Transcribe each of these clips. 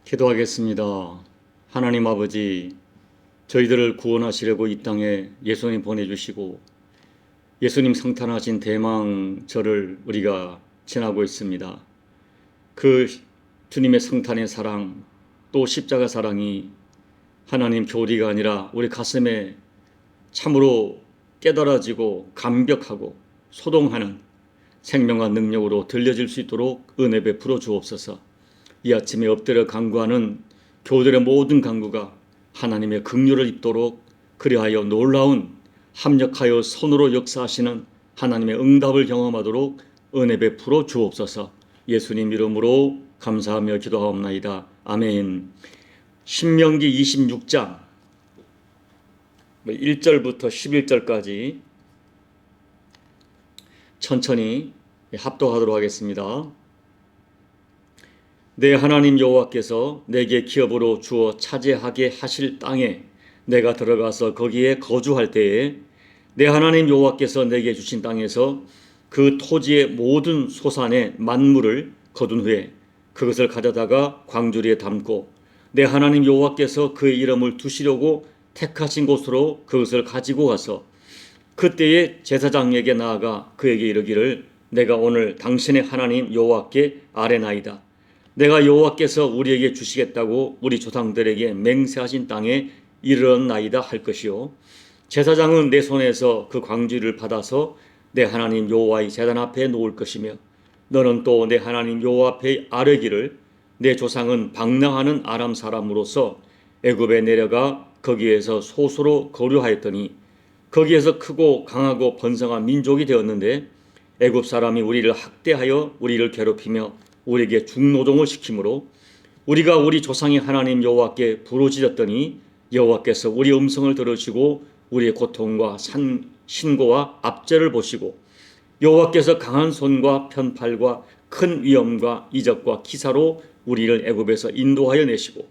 기도하겠습니다. 하나님 아버지, 저희들을 구원하시려고 이 땅에 예수님 보내주시고 예수님 성탄하신 대망절을 우리가 지나고 있습니다. 그 주님의 성탄의 사랑, 또 십자가 사랑이 하나님 교리가 아니라 우리 가슴에 참으로 깨달아지고 감격하고 소동하는 생명과 능력으로 들려질 수 있도록 은혜 베풀어 주옵소서. 이 아침에 엎드려 간구하는 교들의 모든 간구가 하나님의 긍휼을 입도록, 그리하여 놀라운 합력하여 손으로 역사하시는 하나님의 응답을 경험하도록 은혜 베풀어 주옵소서. 예수님 이름으로 감사하며 기도하옵나이다. 아멘. 신명기 26장 1절부터 11절까지 천천히 합독하도록 하겠습니다. 내 하나님 여호와께서 내게 기업으로 주어 차지하게 하실 땅에 내가 들어가서 거기에 거주할 때에 내 하나님 여호와께서 내게 주신 땅에서 그 토지의 모든 소산의 만물을 거둔 후에 그것을 가져다가 광주리에 담고 내 하나님 여호와께서 그의 이름을 두시려고 택하신 곳으로 그것을 가지고 가서 그때에 제사장에게 나아가 그에게 이르기를 내가 오늘 당신의 하나님 여호와께 아뢰나이다. 내가 여호와께서 우리에게 주시겠다고 우리 조상들에게 맹세하신 땅에 이르렀나이다 할 것이요. 제사장은 내 손에서 그 광주를 받아서 내 하나님 여호와의 제단 앞에 놓을 것이며 너는 또 내 하나님 여호와 앞에 아뢰기를 내 조상은 방랑하는 아람 사람으로서 애굽에 내려가 거기에서 소수로 거류하였더니 거기에서 크고 강하고 번성한 민족이 되었는데 애굽 사람이 우리를 학대하여 우리를 괴롭히며 우리에게 중노동을 시키므로 우리가 우리 조상의 하나님 여호와께 부르짖었더니 여호와께서 우리 음성을 들으시고 우리의 고통과 신고와 압제를 보시고 여호와께서 강한 손과 편팔과 큰 위엄과 이적과 기사로 우리를 애굽에서 인도하여 내시고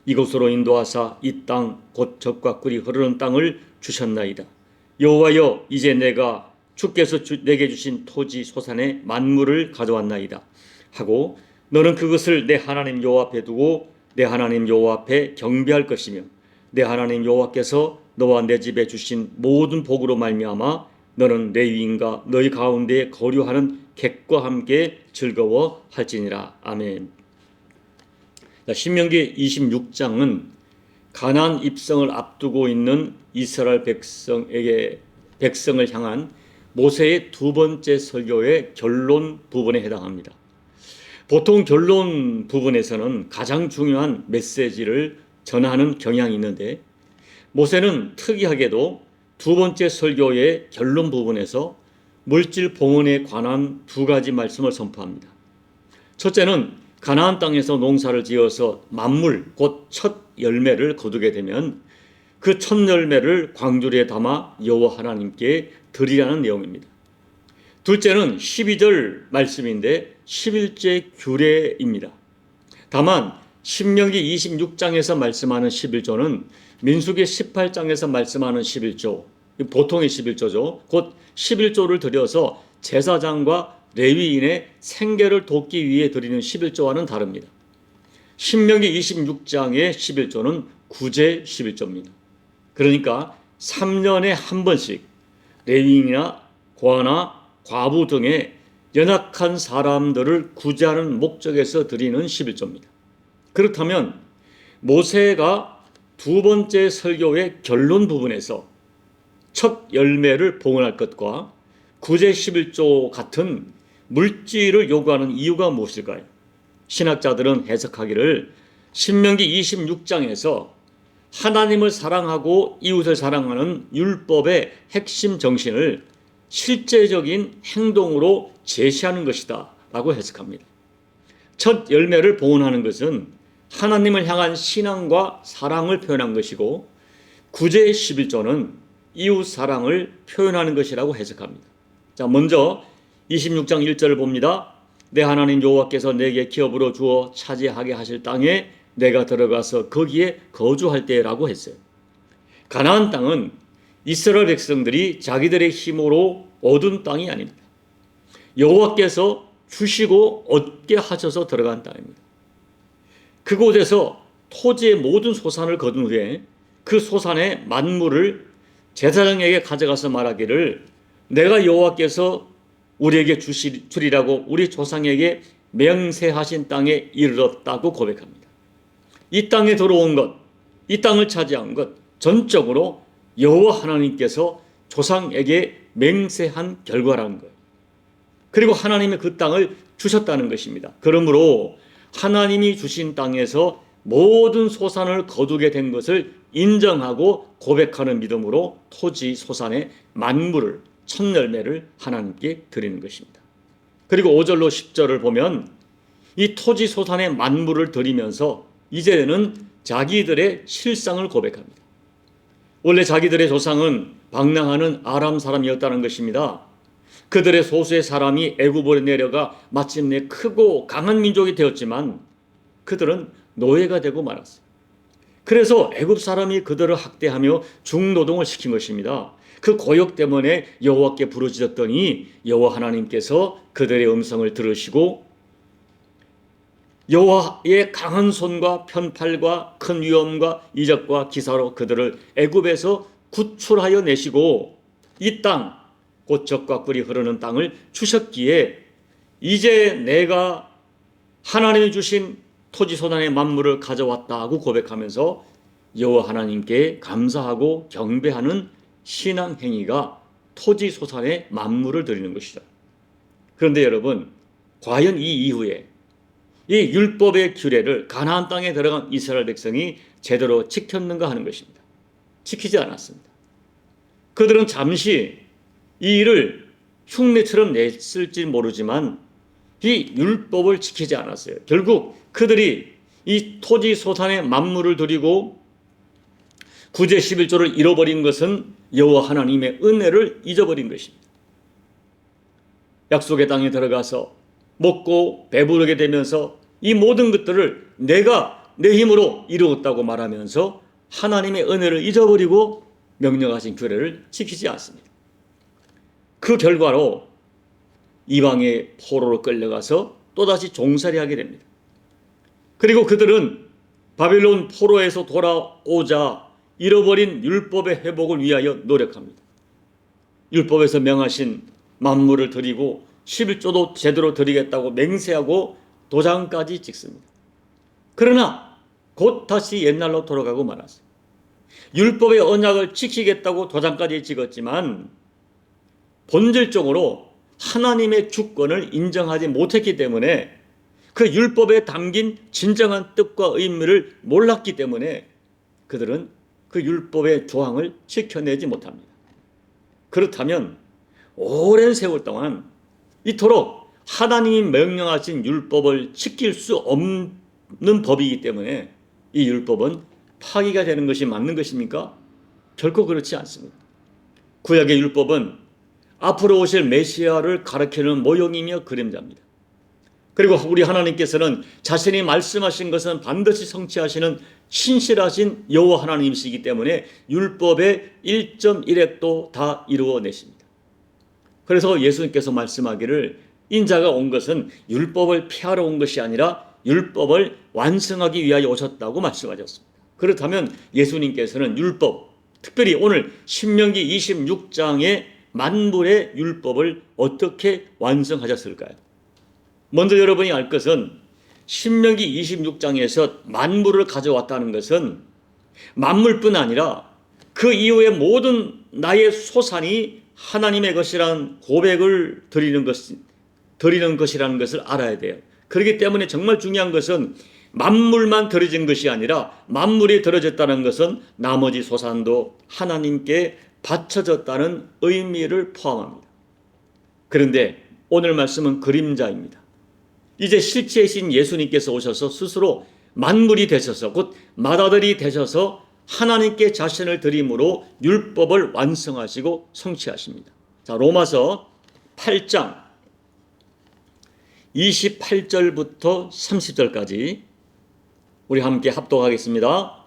이곳으로 인도하사 이 땅 곧 젖과 꿀이 흐르는 땅을 주셨나이다. 여호와여, 이제 내가 주께서 내게 주신 토지 소산의 만물을 가져왔나이다 하고 너는 그것을 내 하나님 여호와 앞에 두고 내 하나님 여호와 앞에 경배할 것이며 내 하나님 여호와께서 너와 내 집에 주신 모든 복으로 말미암아 너는 레위인과 너희 가운데 거류하는 객과 함께 즐거워할지니라. 아멘. 신명기 26장은 가나안 입성을 앞두고 있는 이스라엘 백성을 향한 모세의 두 번째 설교의 결론 부분에 해당합니다. 보통 결론 부분에서는 가장 중요한 메시지를 전하는 경향이 있는데 모세는 특이하게도 두 번째 설교의 결론 부분에서 물질 봉헌에 관한 두 가지 말씀을 선포합니다. 첫째는 가나안 땅에서 농사를 지어서 만물 곧 첫 열매를 거두게 되면 그 첫 열매를 광주리에 담아 여호와 하나님께 드리라는 내용입니다. 둘째는 12절 말씀인데 11제 규례입니다. 다만 신명기 26장에서 말씀하는 11조는 민수기 18장에서 말씀하는 11조, 보통의 11조죠. 곧 11조를 들여서 제사장과 레위인의 생계를 돕기 위해 드리는 11조와는 다릅니다. 신명기 26장의 11조는 구제 11조입니다. 그러니까 3년에 한 번씩 레위인이나 고아나 과부 등의 연약한 사람들을 구제하는 목적에서 드리는 11조입니다. 그렇다면 모세가 두 번째 설교의 결론 부분에서 첫 열매를 봉헌할 것과 구제 11조 같은 물질을 요구하는 이유가 무엇일까요? 신학자들은 해석하기를 신명기 26장에서 하나님을 사랑하고 이웃을 사랑하는 율법의 핵심 정신을 실제적인 행동으로 제시하는 것이다 라고 해석합니다. 첫 열매를 봉헌하는 것은 하나님을 향한 신앙과 사랑을 표현한 것이고 구제 11조는 이웃 사랑을 표현하는 것이라고 해석합니다. 자, 먼저 26장 1절을 봅니다. 내 하나님 여호와께서 내게 기업으로 주어 차지하게 하실 땅에 내가 들어가서 거기에 거주할 때라고 했어요. 가나안 땅은 이스라엘 백성들이 자기들의 힘으로 얻은 땅이 아닙니다. 여호와께서 주시고 얻게 하셔서 들어간 땅입니다. 그곳에서 토지의 모든 소산을 거둔 후에 그 소산의 만물을 제사장에게 가져가서 말하기를 내가 여호와께서 우리에게 주리라고 우리 조상에게 맹세하신 땅에 이르렀다고 고백합니다. 이 땅에 들어온 것, 이 땅을 차지한 것 전적으로 여호와 하나님께서 조상에게 맹세한 결과라는 거예요. 그리고 하나님이 그 땅을 주셨다는 것입니다. 그러므로 하나님이 주신 땅에서 모든 소산을 거두게 된 것을 인정하고 고백하는 믿음으로 토지 소산의 만물을, 첫 열매를 하나님께 드리는 것입니다. 그리고 5절로 10절을 보면 이 토지 소산의 만물을 드리면서 이제는 자기들의 실상을 고백합니다. 원래 자기들의 조상은 방랑하는 아람 사람이었다는 것입니다. 그들의 소수의 사람이 애굽으로 내려가 마침내 크고 강한 민족이 되었지만 그들은 노예가 되고 말았어요. 그래서 애굽 사람이 그들을 학대하며 중노동을 시킨 것입니다. 그 고역 때문에 여호와께 부르짖었더니 여호와 하나님께서 그들의 음성을 들으시고 여호와의 강한 손과 편팔과 큰 위엄과 이적과 기사로 그들을 애굽에서 구출하여 내시고 이 땅, 곧 젖과 꿀이 흐르는 땅을 주셨기에 이제 내가 하나님이 주신 토지 소산의 만물을 가져왔다고 고백하면서 여호와 하나님께 감사하고 경배하는 신앙 행위가 토지 소산의 만물을 드리는 것이죠. 그런데 여러분, 과연 이 이후에 이 율법의 규례를 가나안 땅에 들어간 이스라엘 백성이 제대로 지켰는가 하는 것입니다. 지키지 않았습니다. 그들은 잠시 이 일을 흉내처럼 냈을지 모르지만 이 율법을 지키지 않았어요. 결국 그들이 이 토지 소산의 만물을 드리고 구제 11조를 잃어버린 것은 여호와 하나님의 은혜를 잊어버린 것입니다. 약속의 땅에 들어가서 먹고 배부르게 되면서 이 모든 것들을 내가 내 힘으로 이루었다고 말하면서 하나님의 은혜를 잊어버리고 명령하신 규례를 지키지 않습니다. 그 결과로 이방의 포로로 끌려가서 또다시 종살이하게 됩니다. 그리고 그들은 바벨론 포로에서 돌아오자 잃어버린 율법의 회복을 위하여 노력합니다. 율법에서 명하신 만물을 드리고 11조도 제대로 드리겠다고 맹세하고 도장까지 찍습니다. 그러나 곧 다시 옛날로 돌아가고 말았어요. 율법의 언약을 지키겠다고 도장까지 찍었지만 본질적으로 하나님의 주권을 인정하지 못했기 때문에 그 율법에 담긴 진정한 뜻과 의미를 몰랐기 때문에 그들은 그 율법의 조항을 지켜내지 못합니다. 그렇다면 오랜 세월 동안 이토록 하나님이 명령하신 율법을 지킬 수 없는 법이기 때문에 이 율법은 파기가 되는 것이 맞는 것입니까? 결코 그렇지 않습니다. 구약의 율법은 앞으로 오실 메시아를 가리키는 모형이며 그림자입니다. 그리고 우리 하나님께서는 자신이 말씀하신 것은 반드시 성취하시는 신실하신 여호와 하나님이시기 때문에 율법의 1.1획도 다 이루어내십니다. 그래서 예수님께서 말씀하기를 인자가 온 것은 율법을 폐하러 온 것이 아니라 율법을 완성하기 위하여 오셨다고 말씀하셨습니다. 그렇다면 예수님께서는 율법, 특별히 오늘 신명기 26장의 만물의 율법을 어떻게 완성하셨을까요? 먼저 여러분이 알 것은 신명기 26장에서 만물을 가져왔다는 것은 만물뿐 아니라 그 이후의 모든 나의 소산이 하나님의 것이라는 고백을 드리는 것이라는 것을 알아야 돼요. 그렇기 때문에 정말 중요한 것은 만물만 드려진 것이 아니라 만물이 드려졌다는 것은 나머지 소산도 하나님께 바쳐졌다는 의미를 포함합니다. 그런데 오늘 말씀은 그림자입니다. 이제 실체이신 예수님께서 오셔서 스스로 만물이 되셔서 곧 맏아들이 되셔서 하나님께 자신을 드림으로 율법을 완성하시고 성취하십니다. 자, 로마서 8장 28절부터 30절까지 우리 함께 합독하겠습니다.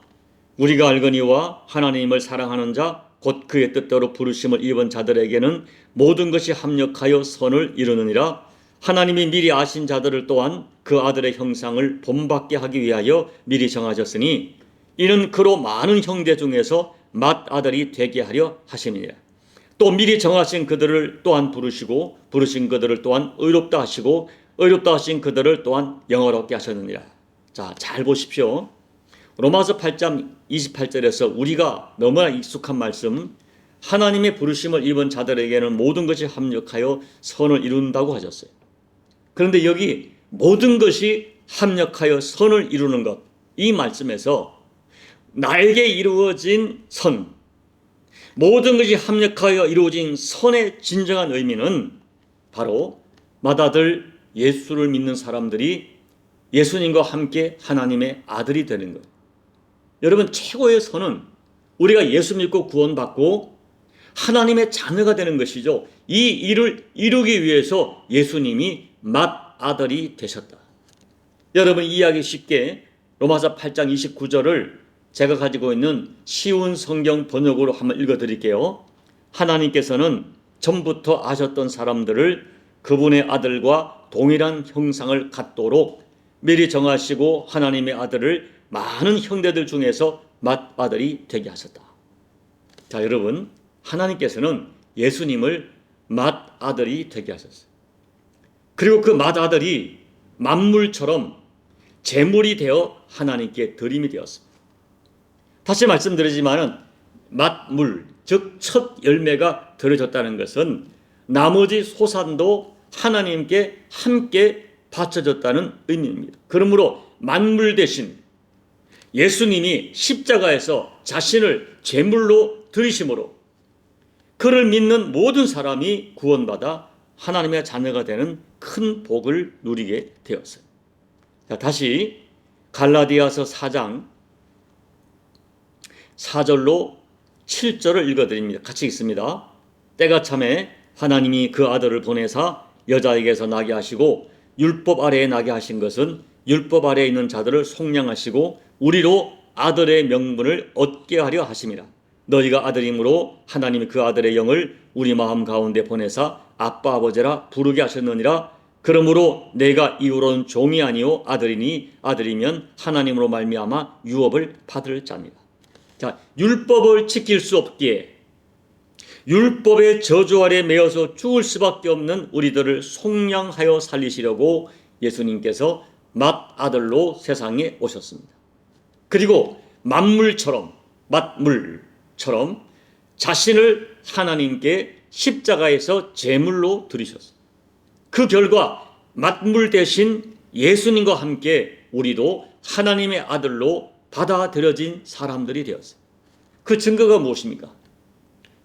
우리가 알거니와 하나님을 사랑하는 자 곧 그의 뜻대로 부르심을 입은 자들에게는 모든 것이 합력하여 선을 이루느니라. 하나님이 미리 아신 자들을 또한 그 아들의 형상을 본받게 하기 위하여 미리 정하셨으니 이는 그로 많은 형제 중에서 맏아들이 되게 하려 하심이니라. 또 미리 정하신 그들을 또한 부르시고 부르신 그들을 또한 의롭다 하시고 의롭다 하신 그들을 또한 영화롭게 하셨느니라. 자, 잘 보십시오. 로마서 8장 28절에서 우리가 너무나 익숙한 말씀, 하나님의 부르심을 입은 자들에게는 모든 것이 합력하여 선을 이룬다고 하셨어요. 그런데 여기 모든 것이 합력하여 선을 이루는 것, 이 말씀에서 나에게 이루어진 선, 모든 것이 합력하여 이루어진 선의 진정한 의미는 바로 맏아들 예수를 믿는 사람들이 예수님과 함께 하나님의 아들이 되는 것. 여러분, 최고의 선은 우리가 예수 믿고 구원받고 하나님의 자녀가 되는 것이죠. 이 일을 이루기 위해서 예수님이 맏아들이 되셨다. 여러분, 이해하기 쉽게 로마서 8장 29절을 제가 가지고 있는 쉬운 성경 번역으로 한번 읽어드릴게요. 하나님께서는 전부터 아셨던 사람들을 그분의 아들과 동일한 형상을 갖도록 미리 정하시고 하나님의 아들을 많은 형제들 중에서 맏아들이 되게 하셨다. 자, 여러분, 하나님께서는 예수님을 맏아들이 되게 하셨어요. 그리고 그 맏아들이 만물처럼 제물이 되어 하나님께 드림이 되었습니다. 다시 말씀드리지만은 맏물, 즉 첫 열매가 드려졌다는 것은 나머지 소산도 하나님께 함께 바쳐졌다는 의미입니다. 그러므로 만물 대신 예수님이 십자가에서 자신을 제물로 드리심으로 그를 믿는 모든 사람이 구원받아 하나님의 자녀가 되는 큰 복을 누리게 되었어요. 자, 다시 갈라디아서 4장 4절로 7절을 읽어드립니다. 같이 읽습니다. 때가 참에 하나님이 그 아들을 보내사 여자에게서 나게 하시고 율법 아래에 나게 하신 것은 율법 아래에 있는 자들을 속량하시고 우리로 아들의 명분을 얻게 하려 하심이라. 너희가 아들이므로 하나님이 그 아들의 영을 우리 마음 가운데 보내사 아빠 아버지라 부르게 하셨느니라. 그러므로 내가 이후로는 종이 아니요 아들이니 아들이면 하나님으로 말미암아 유업을 받을 자니라. 자, 율법을 지킬 수 없기에 율법의 저주 아래 매여서 죽을 수밖에 없는 우리들을 속량하여 살리시려고 예수님께서 맏아들로 세상에 오셨습니다. 그리고 만물처럼, 맏물처럼 자신을 하나님께 십자가에서 제물로 드리셨어요. 그 결과 맏물 대신 예수님과 함께 우리도 하나님의 아들로 받아들여진 사람들이 되었어요. 그 증거가 무엇입니까?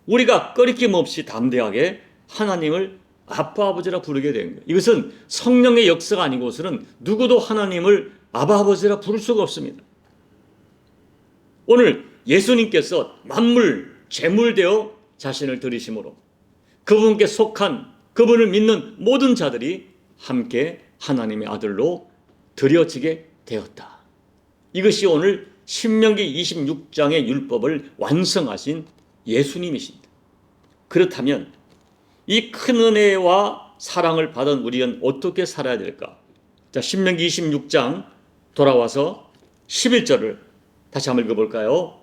우리가 꺼리낌 없이 담대하게 하나님을 아빠 아버지라 부르게 된 거예요. 이것은 성령의 역사가 아니고서는 누구도 하나님을 아바 아버지라 부를 수가 없습니다. 오늘 예수님께서 만물 제물되어 자신을 드리심으로 그분께 속한 그분을 믿는 모든 자들이 함께 하나님의 아들로 드려지게 되었다. 이것이 오늘 신명기 26장의 율법을 완성하신 예수님이십니다. 그렇다면 이 큰 은혜와 사랑을 받은 우리는 어떻게 살아야 될까? 자, 신명기 26장 돌아와서 11절을 다시 한번 읽어볼까요?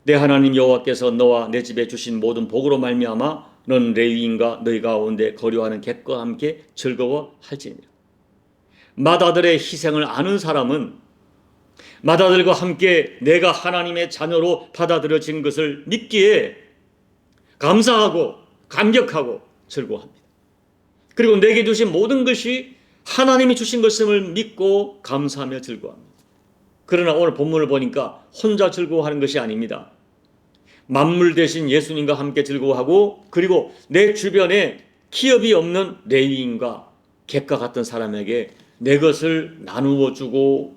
내 하나님 여호와께서 너와 내 집에 주신 모든 복으로 말미암아 너는 레위인과 너희 가운데 거류하는 객과 함께 즐거워할지니라. 맏아들의 희생을 아는 사람은 맏아들과 함께 내가 하나님의 자녀로 받아들여진 것을 믿기에 감사하고 감격하고 즐거워합니다. 그리고 내게 주신 모든 것이 하나님이 주신 것임을 믿고 감사하며 즐거워합니다. 그러나 오늘 본문을 보니까 혼자 즐거워하는 것이 아닙니다. 만물 대신 예수님과 함께 즐거워하고 그리고 내 주변에 기업이 없는 레위인과 객과 같은 사람에게 내 것을 나누어 주고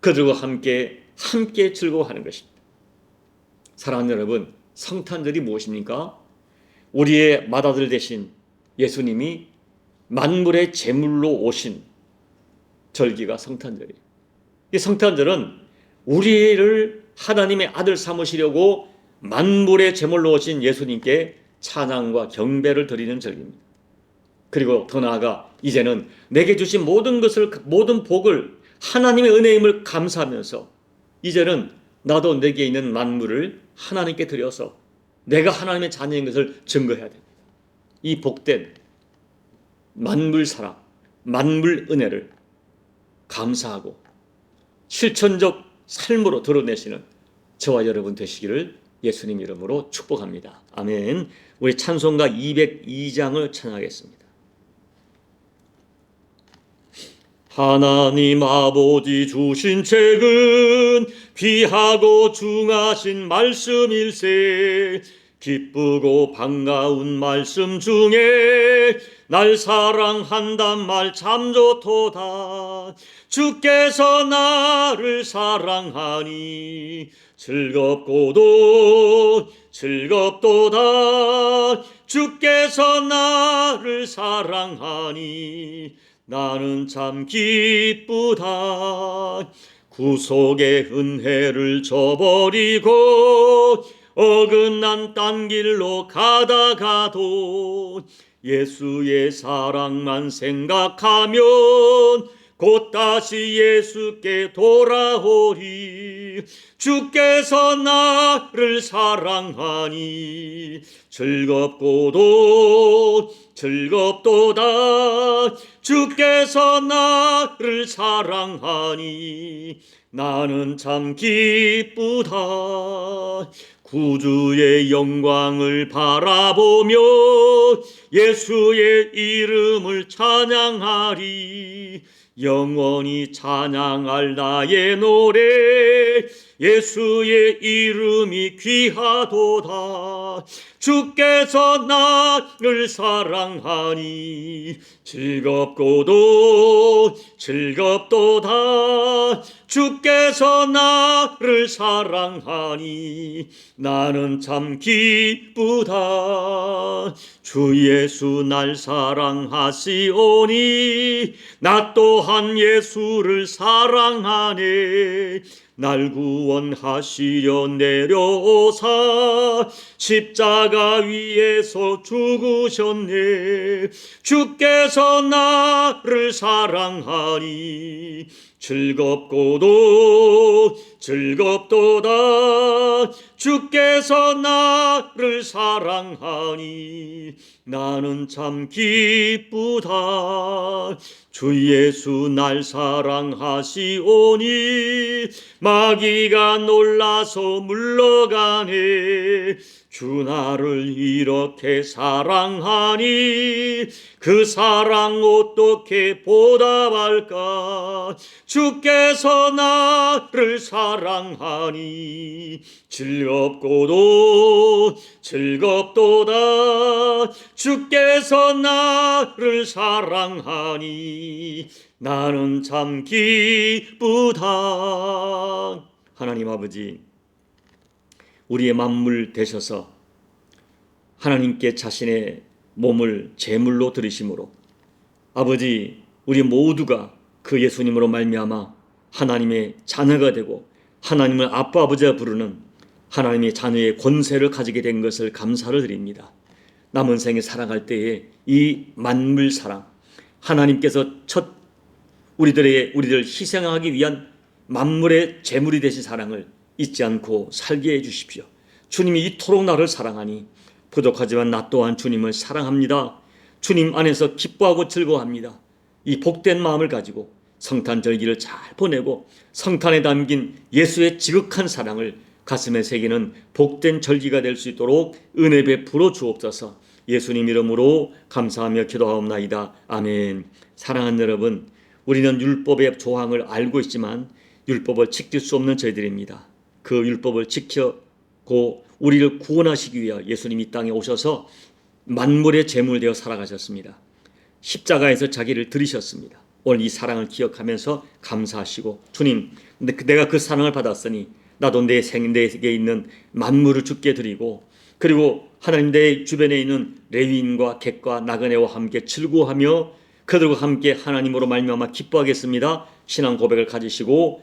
그들과 함께 즐거워하는 것입니다. 사랑하는 여러분, 성탄절이 무엇입니까? 우리의 맏아들 대신 예수님이 만물의 제물로 오신 절기가 성탄절이에요. 이 성탄절은 우리를 하나님의 아들 삼으시려고 만물의 제물로 오신 예수님께 찬양과 경배를 드리는 절기입니다. 그리고 더 나아가 이제는 내게 주신 모든 것을, 모든 복을, 하나님의 은혜임을 감사하면서 이제는 나도 내게 있는 만물을 하나님께 드려서 내가 하나님의 자녀인 것을 증거해야 됩니다. 이 복된 만물 사랑, 만물 은혜를 감사하고 실천적 삶으로 드러내시는 저와 여러분 되시기를 예수님 이름으로 축복합니다. 아멘. 우리 찬송가 202장을 찬양하겠습니다. 하나님 아버지 주신 책은 귀하고 중하신 말씀일세. 기쁘고 반가운 말씀 중에 날 사랑한단 말 참 좋도다. 주께서 나를 사랑하니 즐겁고도 즐겁도다. 주께서 나를 사랑하니 나는 참 기쁘다. 구속의 은혜를 저버리고 어긋난 딴 길로 가다가도 예수의 사랑만 생각하면 곧 다시 예수께 돌아오리. 주께서 나를 사랑하니 즐겁고도 즐겁도다. 주께서 나를 사랑하니 나는 참 기쁘다. 구주의 영광을 바라보며 예수의 이름을 찬양하리. 영원히 찬양할 나의 노래 예수의 이름이 귀하도다. 주께서 나를 사랑하니 즐겁고도 즐겁도다. 주께서 나를 사랑하니 나는 참 기쁘다. 주 예수 날 사랑하시오니 나 또한 예수를 사랑하네. 날 구원하시려 내려오사 십자가 위에서 죽으셨네. 주께서 나를 사랑하니 즐겁고도 즐겁도다. 주께서 나를 사랑하니 나는 참 기쁘다. 주 예수 날 사랑하시오니 마귀가 놀라서 물러가네. 주 나를 이렇게 사랑하니 그 사랑 어떻게 보답할까. 주께서 나를 사랑하니 즐겁고도 즐겁도다. 주께서 나를 사랑하니 나는 참 기쁘다. 하나님 아버지, 우리의 만물 되셔서 하나님께 자신의 몸을 제물로 드리심으로 아버지, 우리 모두가 그 예수님으로 말미암아 하나님의 자녀가 되고 하나님을 아빠 아버지라 부르는 하나님의 자녀의 권세를 가지게 된 것을 감사를 드립니다. 남은 생에 살아갈 때에 이 만물 사랑, 하나님께서 첫 우리를 희생하기 위한 만물의 제물이 되신 사랑을 잊지 않고 살게 해주십시오. 주님이 이토록 나를 사랑하니 부족하지만 나 또한 주님을 사랑합니다. 주님 안에서 기뻐하고 즐거워합니다. 이 복된 마음을 가지고 성탄절기를 잘 보내고 성탄에 담긴 예수의 지극한 사랑을 가슴에 새기는 복된 절기가 될 수 있도록 은혜 베풀어 주옵소서. 예수님 이름으로 감사하며 기도하옵나이다. 아멘. 사랑하는 여러분, 우리는 율법의 조항을 알고 있지만 율법을 지킬 수 없는 저희들입니다. 그 율법을 지키고 우리를 구원하시기 위해 예수님이 이 땅에 오셔서 만물의 제물 되어 살아가셨습니다. 십자가에서 자기를 들이셨습니다. 오늘 이 사랑을 기억하면서 감사하시고, 주님, 내가 그 사랑을 받았으니 나도 내게 있는 만물을 주께 드리고, 그리고 하나님 내 주변에 있는 레위인과 객과 나그네와 함께 즐거워하며 그들과 함께 하나님으로 말미암아 기뻐하겠습니다. 신앙 고백을 가지시고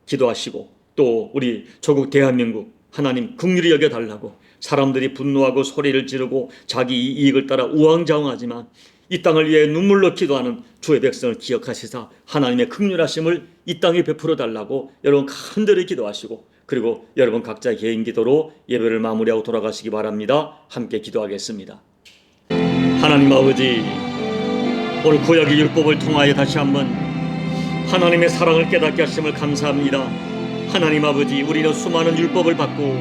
기도하시고, 또 우리 조국 대한민국 하나님 긍휼히 여겨달라고. 사람들이 분노하고 소리를 지르고 자기 이익을 따라 우왕좌왕하지만 이 땅을 위해 눈물로 기도하는 주의 백성을 기억하시사 하나님의 긍휼하심을 이 땅에 베풀어 달라고 여러분 간절히 기도하시고, 그리고 여러분 각자의 개인 기도로 예배를 마무리하고 돌아가시기 바랍니다. 함께 기도하겠습니다. 하나님 아버지, 오늘 구약의 율법을 통하여 다시 한번 하나님의 사랑을 깨닫게 하심을 감사합니다. 하나님 아버지, 우리는 수많은 율법을 받고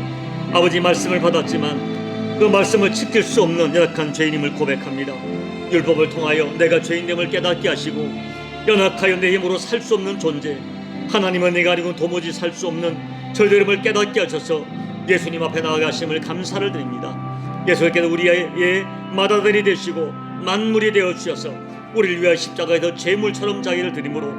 아버지 말씀을 받았지만 그 말씀을 지킬 수 없는 연약한 죄인임을 고백합니다. 율법을 통하여 내가 죄인됨을 깨닫게 하시고 연약하여 내 힘으로 살 수 없는 존재, 하나님은 내가 아니고는 도무지 살 수 없는 저희들임을 깨닫게 하셔서 예수님 앞에 나아가 하심을 감사를 드립니다. 예수께서 우리의 맏아들이 되시고 만물이 되어 주셔서 우리를 위하여 십자가에서 제물처럼 자기를 드림으로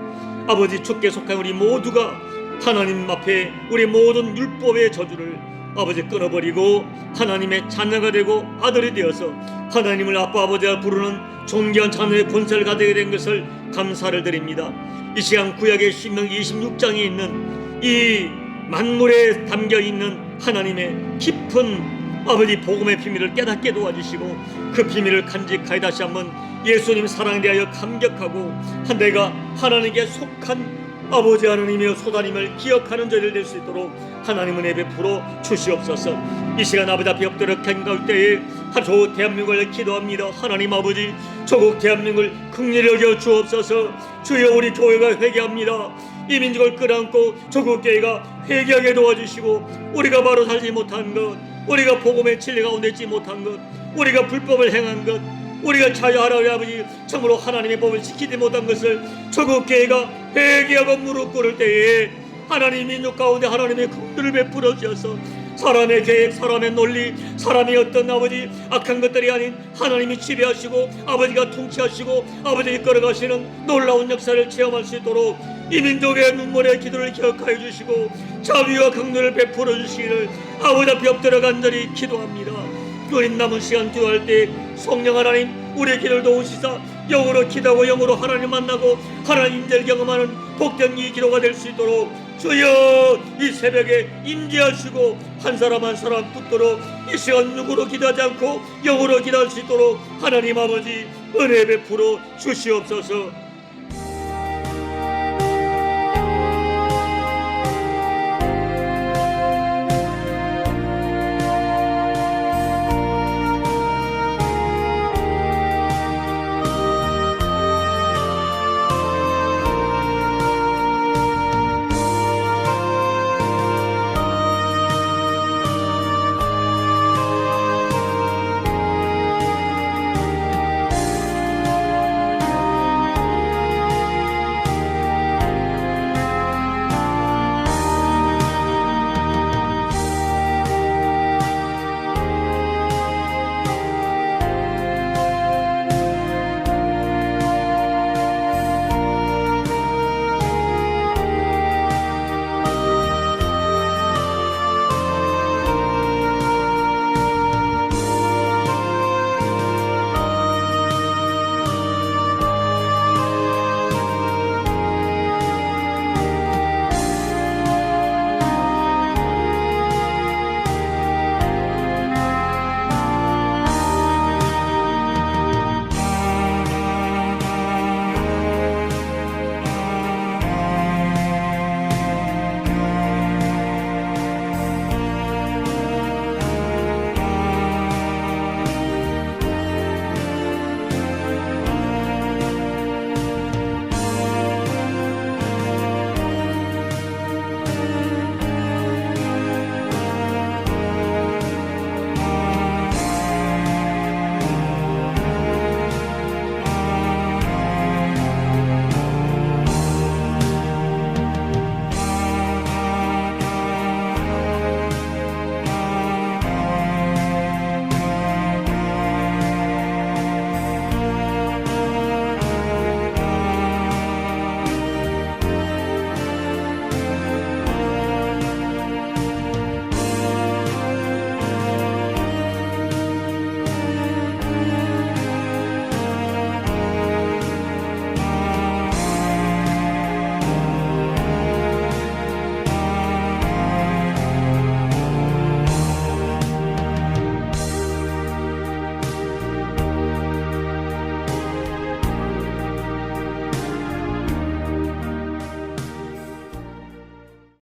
아버지 주께 속한 우리 모두가 하나님 앞에 우리 모든 율법의 저주를 아버지 끊어버리고 하나님의 자녀가 되고 아들이 되어서 하나님을 아빠 아버지가 부르는 존귀한 자녀의 본세를 가지게 된 것을 감사를 드립니다. 이 시간 구약의 신명기 26장에 있는 이 만물에 담겨있는 하나님의 깊은 아버지 복음의 비밀을 깨닫게 도와주시고 그 비밀을 간직하여 다시 한번 예수님 사랑에 대하여 감격하고 내가 하나님께 속한 아버지 하나님의 소단임을 기억하는 저희들 될 수 있도록 하나님 은혜 베풀어 주시옵소서. 이 시간 아버지 앞에 엎드려 간가울 때에 하루 대한민국을 기도합니다. 하나님 아버지, 조국 대한민국을 긍휼히 여겨 주옵소서. 주여, 우리 교회가 회개합니다. 이 민족을 끌어안고 조국 교회가 회개하게 도와주시고, 우리가 바로 살지 못한 것, 우리가 복음의 진리 가운데 있지 못한 것, 우리가 불법을 행한 것, 우리가 자유하라고 아버지 참으로 하나님의 법을 지키지 못한 것을 조국 교회가 회개하고 무릎 꿇을 때에 하나님 민족 가운데 하나님의 긍휼을 베풀어 주셔서 사람의 계획, 사람의 논리, 사람의 어떤 아버지 악한 것들이 아닌 하나님이 지배하시고 아버지가 통치하시고 아버지 이끌어가시는 놀라운 역사를 체험할 수 있도록 이 민족의 눈물의 기도를 기억하여 주시고 자비와 긍휼을 베풀어 주시기를 아버지 앞에 엎드려 간절히 기도합니다. 우리 남은 시간 기도할 때 성령 하나님 우리의 길을 도우시사 영으로 기도하고 영으로 하나님 만나고 하나님 임재를 경험하는 복된 이 기도가 될 수 있도록 주여 이 새벽에 임재하시고 한 사람 한 사람 붙들어 이 시간 육으로 기도하지 않고 영으로 기도할 수 있도록 하나님 아버지 은혜 베풀어 주시옵소서.